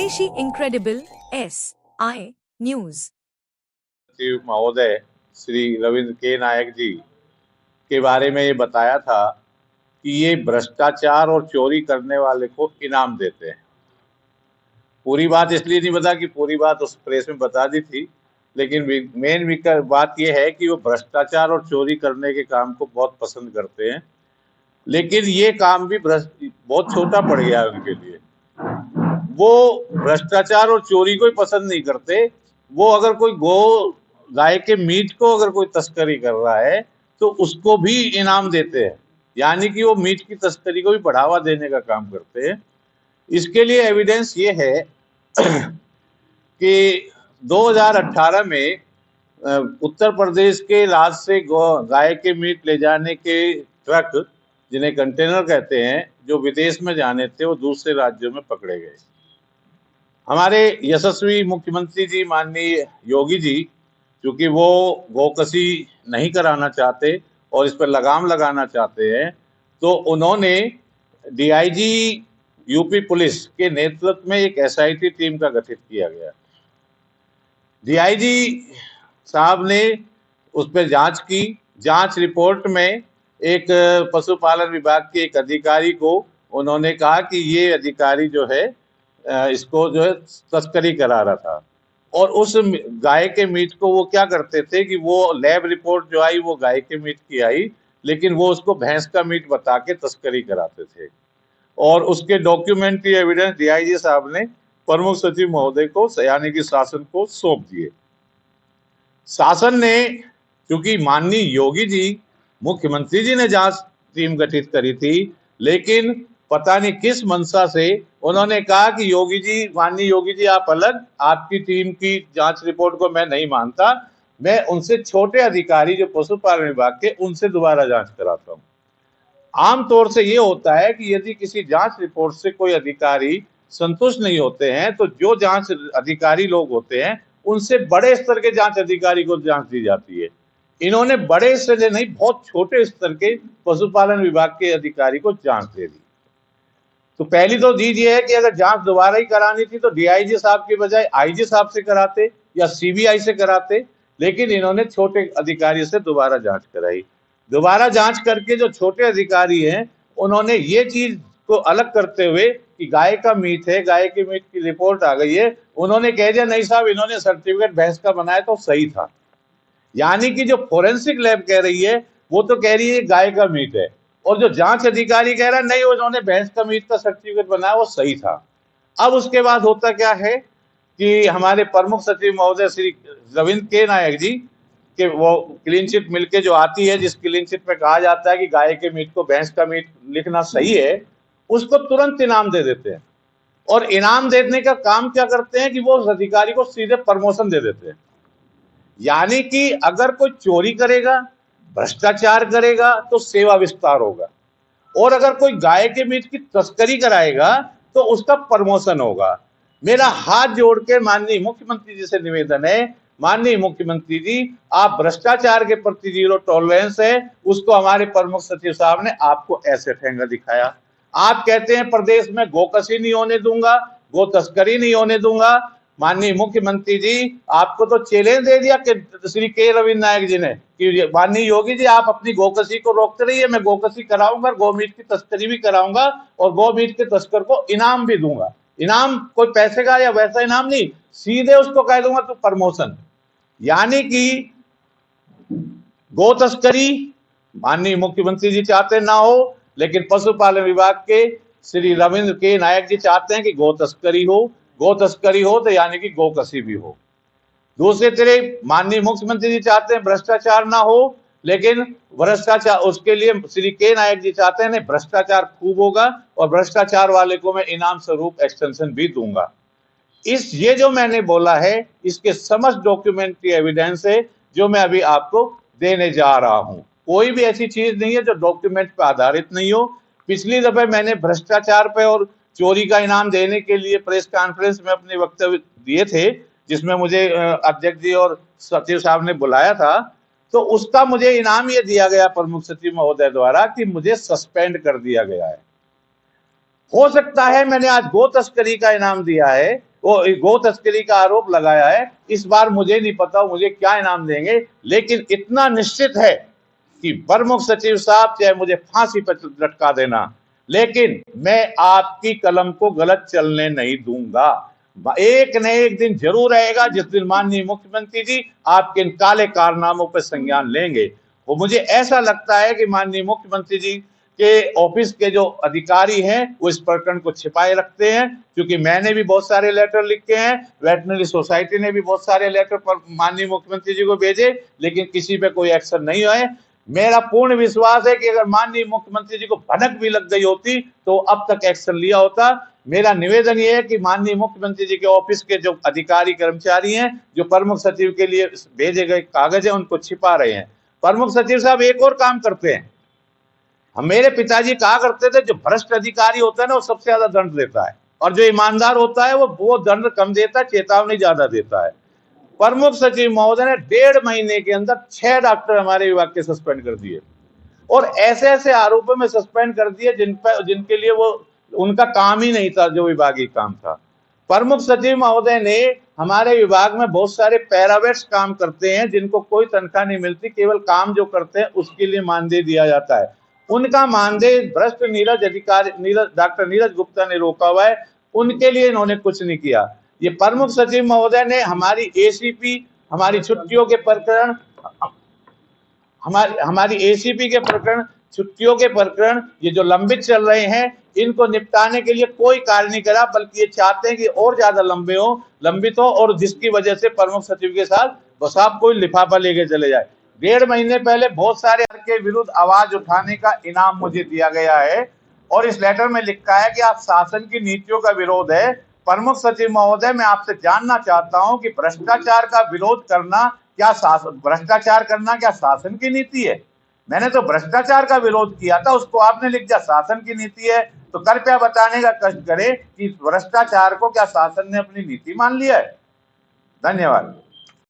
स्वदेशी incredible SI news. महोदय श्री रविंद्र के नायक जी के बारे में ये बताया था कि ये भ्रष्टाचार और चोरी करने वाले को इनाम देते हैं। पूरी बात इसलिए नहीं बता कि पूरी बात उस प्रेस में बता दी थी, लेकिन मेन बात ये है कि वो भ्रष्टाचार और चोरी करने के काम को बहुत पसंद करते हैं, लेकिन ये काम भी बहुत छोटा पड़ गया है उनके लिए। वो भ्रष्टाचार और चोरी को ही पसंद नहीं करते। वो अगर कोई गाय के मीट को अगर कोई तस्करी कर रहा है तो उसको भी इनाम देते हैं, यानी कि वो मीट की तस्करी को भी बढ़ावा देने का काम करते हैं। इसके लिए एविडेंस ये है कि 2018 में उत्तर प्रदेश के राज से गाय के मीट ले जाने के ट्रक, जिन्हें कंटेनर कहते हैं, जो विदेश में जाने थे, वो दूसरे राज्यों में पकड़े गए। हमारे यशस्वी मुख्यमंत्री जी माननीय योगी जी, क्योंकि वो गोकसी नहीं कराना चाहते और इस पर लगाम लगाना चाहते हैं, तो उन्होंने DIG यूपी पुलिस के नेतृत्व में एक SIT टीम का गठित किया गया। DIG साहब ने उस पर जांच की। जांच रिपोर्ट में एक पशुपालन विभाग के एक अधिकारी को उन्होंने कहा कि ये अधिकारी जो है इसको जो है तस्करी करा रहा था, और उस गाय के मीट को वो क्या करते थे कि वो लैब रिपोर्ट जो आई वो गाय के मीट की आई, लेकिन वो उसको भैंस का मीट बता के तस्करी कराते थे, और उसके डॉक्यूमेंट्री एविडेंस DIG साहब ने प्रमुख सचिव महोदय को यानी कि शासन को सौंप दिए। शासन ने, क्योंकि माननीय योगी जी मुख्यमंत्री जी ने जांच टीम गठित करी थी, लेकिन पता नहीं किस मंशा से उन्होंने कहा कि योगी जी, माननीय योगी जी आप अलग, आपकी टीम की जांच रिपोर्ट को मैं नहीं मानता, मैं उनसे छोटे अधिकारी जो पशुपालन विभाग के, उनसे दोबारा जांच कराता हूं। आमतौर से ये होता है कि यदि किसी जांच रिपोर्ट से कोई अधिकारी संतुष्ट नहीं होते हैं तो जो जांच अधिकारी लोग होते हैं उनसे बड़े स्तर के जांच अधिकारी को जांच दी जाती है। इन्होंने बड़े स्तर से नहीं, बहुत छोटे स्तर के पशुपालन विभाग के अधिकारी को जांच दे दी। तो पहली तो चीज ये है कि अगर जांच दोबारा ही करानी थी तो DIG साहब के बजाय IG साहब से कराते या CBI से कराते, लेकिन इन्होंने छोटे अधिकारी से दोबारा जांच कराई। दोबारा जांच करके जो छोटे अधिकारी हैं उन्होंने ये चीज को अलग करते हुए कि गाय का मीट है, गाय के मीट की रिपोर्ट आ गई है, उन्होंने कह दिया नहीं साहब, इन्होंने सर्टिफिकेट भैंस का बनाया तो सही था। यानी कि जो फोरेंसिक लैब कह रही है वो तो कह रही है गाय का मीट है, और जो जांच अधिकारी कह रहा है नहीं, उन्होंने भैंस का मीट का सर्टिफिकेट बनाया वो सही था। अब उसके बाद होता क्या है कि हमारे प्रमुख सचिव महोदय श्री रविंद्र के नायक जी के वो क्लीन चिट मिलके जो आती है, जिस क्लीन चिट में कहा जाता है कि गाय के मीट को भैंस का मीट लिखना सही है, उसको तुरंत इनाम दे देते हैं। और इनाम देने का काम क्या करते हैं कि वो उस अधिकारी को सीधे प्रमोशन दे देते हैं। यानी कि अगर कोई चोरी करेगा, भ्रष्टाचार करेगा तो सेवा विस्तार होगा, और अगर कोई गाय के मीट की तस्करी कराएगा तो उसका प्रमोशन होगा। मेरा हाथ जोड़ के माननीय मुख्यमंत्री जी से निवेदन है, माननीय मुख्यमंत्री जी, आप भ्रष्टाचार के प्रति जीरो टॉलरेंस है, उसको हमारे प्रमुख सचिव साहब ने आपको ऐसे ठेंगा दिखाया। आप कहते हैं प्रदेश में गोकसी नहीं होने दूंगा, गो तस्करी नहीं होने दूंगा। माननीय मुख्यमंत्री जी, आपको तो चैलेंज दे दिया कि श्री के रविंद्र नायक जी ने कि माननीय योगी जी आप अपनी गोकसी को रोकते रहिए, मैं गोकसी कराऊंगा, गो मीट की तस्करी भी कराऊंगा, और गो मीट के तस्कर को इनाम भी दूंगा। इनाम कोई पैसे का या वैसा इनाम नहीं, सीधे उसको कह दूंगा तो प्रमोशन। यानी कि गो तस्करी माननीय मुख्यमंत्री जी चाहते ना हो, लेकिन पशुपालन विभाग के श्री रविंद्र के नायक जी चाहते हैं कि गो तस्करी हो। गो तस्करी हो तो यानी कि गोकसी भी हो। दूसरे तरफ माननीय मुख्यमंत्री जी चाहते हैं भ्रष्टाचार ना हो, लेकिन भ्रष्टाचार उसके लिए श्री के नायक जी चाहते हैं भ्रष्टाचार खूब होगा, और भ्रष्टाचार वाले को मैं इनाम स्वरूप एक्सटेंशन भी दूंगा। ये जो मैंने बोला है इसके समस्त डॉक्यूमेंट्री एविडेंस है जो मैं अभी आपको देने जा रहा हूं। कोई भी ऐसी चीज नहीं है जो डॉक्यूमेंट पर आधारित नहीं हो। पिछली दफे मैंने भ्रष्टाचार पे और चोरी का इनाम देने के लिए प्रेस कॉन्फ्रेंस में अपने वक्तव्य दिए थे, जिसमें मुझे अध्यक्ष जी और सचिव साहब ने बुलाया था, तो उसका मुझे इनाम ये दिया गया प्रमुख सचिव महोदय द्वारा कि मुझे सस्पेंड कर दिया गया है। हो सकता है मैंने आज गो तस्करी का इनाम दिया है, वो गो तस्करी का आरोप लगाया है। इस बार मुझे नहीं पता मुझे क्या इनाम देंगे, लेकिन इतना निश्चित है कि प्रमुख सचिव साहब चाहे मुझे फांसी पर लटका देना, लेकिन मैं आपकी कलम को गलत चलने नहीं दूंगा। एक न एक दिन जरूर आएगा जिस दिन माननीय मुख्यमंत्री जी आपके इन काले कारनामों पर संज्ञान लेंगे। वो मुझे ऐसा लगता है कि माननीय मुख्यमंत्री जी के ऑफिस के जो अधिकारी हैं वो इस प्रकरण को छिपाए रखते हैं, क्योंकि मैंने भी बहुत सारे लेटर लिखे हैं, वेटनरी सोसाइटी ने भी बहुत सारे लेटर पर माननीय मुख्यमंत्री जी को भेजे, लेकिन किसी पे कोई एक्शन नहीं हुआ है। मेरा पूर्ण विश्वास है कि अगर माननीय मुख्यमंत्री जी को भनक भी लग गई होती तो अब तक एक्शन लिया होता। मेरा निवेदन यह है कि माननीय मुख्यमंत्री जी के ऑफिस के जो अधिकारी कर्मचारी हैं, जो प्रमुख सचिव के लिए भेजे गए कागज है उनको छिपा रहे हैं। प्रमुख सचिव साहब एक और काम करते हैं, हम मेरे पिताजी कहा करते थे जो भ्रष्ट अधिकारी होता है ना वो सबसे ज्यादा दंड देता है, और जो ईमानदार होता है वो दंड कम देता है, चेतावनी ज्यादा देता है। प्रमुख सचिव महोदय ने 1.5 महीने के अंदर 6 डॉक्टर हमारे विभाग के सस्पेंड कर दिए, और ऐसे ऐसे आरोपों में सस्पेंड कर दिए जिनके लिए वो उनका काम ही नहीं था, जो विभागीय काम था। प्रमुख सचिव महोदय ने हमारे विभाग में बहुत सारे पैरावेट्स काम करते हैं जिनको कोई तनख्वाह नहीं मिलती, केवल काम जो करते हैं उसके लिए मानदेय दिया जाता है। उनका मानदेय भ्रष्ट डॉक्टर नीरज गुप्ता ने रोका हुआ है, उनके लिए इन्होंने कुछ नहीं किया। ये प्रमुख सचिव महोदय ने हमारी एसीपी, हमारी छुट्टियों के प्रकरण, हमारी एसीपी के प्रकरण, छुट्टियों के प्रकरण ये जो लंबित चल रहे हैं इनको निपटाने के लिए कोई कार्य नहीं करा, बल्कि ये चाहते हैं कि और ज्यादा लंबित हो, और जिसकी वजह से प्रमुख सचिव के साथ बस आप कोई लिफाफा लेके चले जाए। 1.5 महीने पहले बहुत सारे के विरुद्ध आवाज उठाने का इनाम मुझे दिया गया है, और इस लेटर में लिखा है कि आप शासन की नीतियों का विरोध है। प्रमुख सचिव महोदय, मैं आपसे जानना चाहता हूं कि भ्रष्टाचार का विरोध करना भ्रष्टाचार करना क्या शासन की नीति है? मैंने तो भ्रष्टाचार का विरोध किया था, उसको आपने लिख दिया शासन की नीति है। तो कृपया बताने का कष्ट करें कि भ्रष्टाचार को क्या शासन ने अपनी नीति मान लिया है? धन्यवाद।